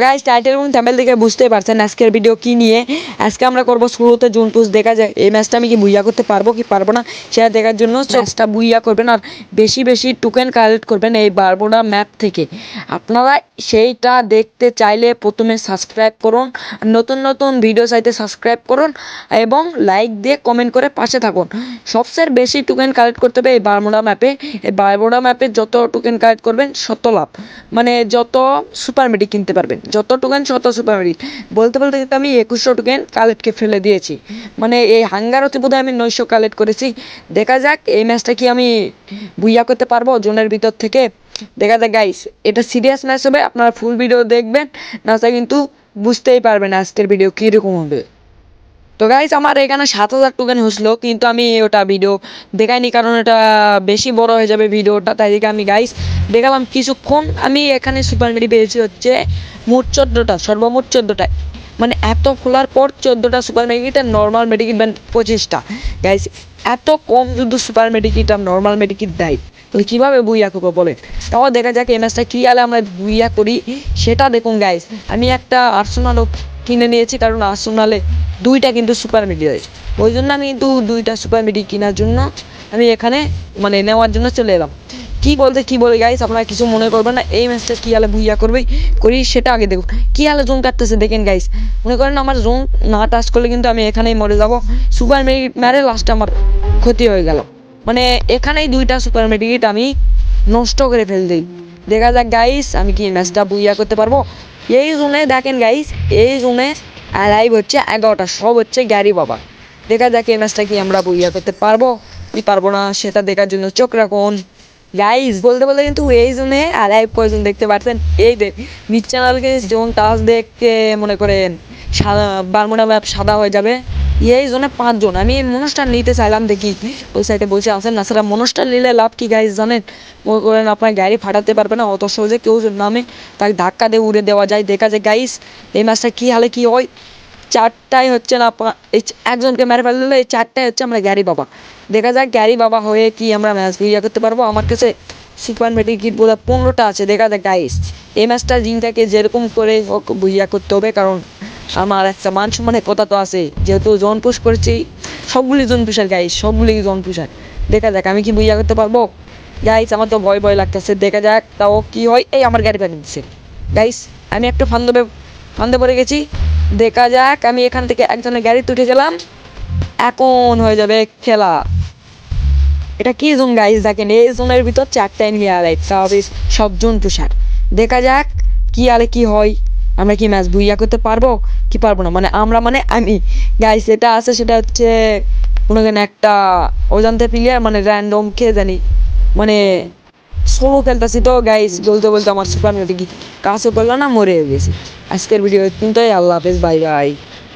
Guys title এবং thumbnail দেখে বুঝতেই পারছেন আজকের ভিডিও কি নিয়ে। আজকে আমরা করব শুরুতে জোন পুশ। দেখা যায় এই ম্যাচটা আমি কি বুইয়া করতে পারবো কি পারবো না সেটা দেখার জন্য ম্যাচটা বুইয়া করবেন আর বেশি বেশি টোকেন কালেক্ট করবেন এই বারবোডা ম্যাপ থেকে। আপনারা সেইটা দেখতে চাইলে প্রথমে সাবস্ক্রাইব করুন, নতুন নতুন ভিডিও চাইতে সাবস্ক্রাইব করুন এবং লাইক দিয়ে কমেন্ট করে পাশে থাকুন। সবচেয়ে বেশি টোকেন কালেক্ট করতে হবে এই বারবোডা ম্যাপে। এই বারবোডা ম্যাপে যত টোকেন কালেক্ট করবেন তত লাভ, মানে যত সুপার মেডি কিনতে পারবেন, যত টোকেন তত সুপার মেডি। বলতে বলতে কিন্তু আমি 2100 টোকেন কালেক্টকে ফেলে দিয়েছি, মানে এই হাঙ্গারতে বোধহয় আমি 900 কালেক্ট করেছি। দেখা যাক এই ম্যাচটা কি আমি বুইয়া করতে পারবো জোনের ভিতর থেকে। দেখা যাক গাইস, এটা সিরিয়াস ম্যাচ হবে, আপনারা ফুল ভিডিও দেখবেন, না তা কিন্তু বুঝতেই পারবেন আজকের ভিডিও কীরকম হবে। তো গাইস আমার এখানে 7000 টোকেন হয়েছিল, কিন্তু আমি ওটা ভিডিও দেখাইনি কারণ এটা বেশি বড় হয়ে যাবে ভিডিওটা, তাই দিকে আমি গাইস দেখালাম কিছুক্ষণ। আমি এখানে সুপার মেডি পেয়েছি হচ্ছে মোট 14টা, সর্বমোট 14টা, মানে এত খোলার পর 14টা সুপার মেডিকিট আর নর্মাল মেডিকিট 25টা। গাইস এত কম যদি সুপার মেডিকিট আর নর্মাল মেডিকিট দেয় তাহলে কীভাবে বুইয়া করবো বলে। তাও দেখা যাক এই ম্যাচটা কী আলে আমরা বুইয়া করি সেটা দেখুন গাইস। আমি একটা আর্সেনালও কিনে নিয়েছি কারণ আর্সেনালে 2টা কিন্তু সুপার মিডি রয়েছে, ওই জন্য আমি কিন্তু 2টা সুপার মিডি কেনার জন্য আমি এখানে মানে নেওয়ার জন্য চলে এলাম। কী বলে গাইস আপনারা কিছু মনে করবেন না, এই ম্যাচটা কী হালে বুইয়া করি সেটা আগে দেখুন। কী হালে জোন কাটতেছে দেখেন গাইস, মনে করেন আমার জোন না টাচ করলে কিন্তু আমি এখানেই মরে যাব। সুপার মেডি মেরে লাস্টে আমার ক্ষতি হয়ে গেল, মানে এখানেই 2টা সুপার মেডিকিট আমি নষ্ট করে ফেল দিই। দেখা যাক গাইস আমি কি ম্যাচটা বুইয়া করতে পারবো। এই জোনে দেখেন গাইস, এই জোনে লাইভ হচ্ছে 11টা, সব হচ্ছে গ্যারি বাবা। দেখা যাক এই ম্যাচটা কি আমরা বুইয়া করতে পারবো কি পারবো না সেটা দেখার জন্য চোখ রাখুন গাইস। বলতে বলতে কিন্তু এই জোনে লাইভ কয়েকজন দেখতে পাচ্ছেন, এই দেখ মিড চ্যানেলকে যেমন টাচ দেখতে মনে করেন সাদা বারমুডা ম্যাপ সাদা হয়ে যাবে। এই জোনে 5 জন। আমি মনস্টার নিতে চাইলাম, দেখি ওই সাইডে বসে আছেন না, সেটা মনস্টার নিলে লাভ কি গাইস জানেন? মনে করেন আপনার গাড়ি ফাটাতে পারবে না অত সহজে, কেউ নামে তাকে ধাক্কা দিয়ে উড়ে দেওয়া যায়। দেখা যায় গাইস এই ম্যাচটা কী হালে কি হয়। 4টাই হচ্ছে না, এই একজনকে মেরে ফেললে এই 4টাই হচ্ছে আমরা গ্যারি বাবা। দেখা যাক গ্যারি বাবা হয়ে কি আমরা ম্যাচ বুইয়া করতে পারবো। আমার কাছে সুপার মেডিকিট বোধ 15টা আছে। দেখা যাক গাইস এই ম্যাচটা জিনটাকে যেরকম করে হোক বুইয়া করতে হবে, কারণ আমার একটা মান সম্মানের কথা তো আছে, যেহেতু জন পুশ করেছি। সবগুলি জন পুষার গাইস, সবগুলি জন পুষার। দেখা যাক আমি কি বুইয়া করতে পারবো গাইস, আমার তো ভয় লাগতেছে। দেখা যাক তাও কি হয়। এই আমার গাড়ি পানি দিচ্ছে গাইস, আমি একটু ফান্দে পড়ে গেছি। দেখা যাক আমি এখান থেকে একজনের গাড়িতে উঠে গেলাম, এখন হয়ে যাবে খেলা। এটা কি জোন গাইস দেখেন, এই জোনের ভিতর 4টা এনিমি আলাই, সব জন তুষার। দেখা যাক কি আলে কি হয়, আমরা কি ম্যাচ বুইয়া করতে পারবো কি পারবো না। মানে আমরা মানে আমি গাইস এটা আছে সেটা হচ্ছে মনে করেন একটা অজান্তে প্লেয়ার, মানে র্যান্ডম কে জানি, মানে সোলো খেলতেছি তো গাইস। বলতে বলতে আমার সুপার মেডি কাজও করলো না, মরে গেছি। আজকের ভিডিও কিন্তু আল্লাহ হাফেজ, বাই বাই।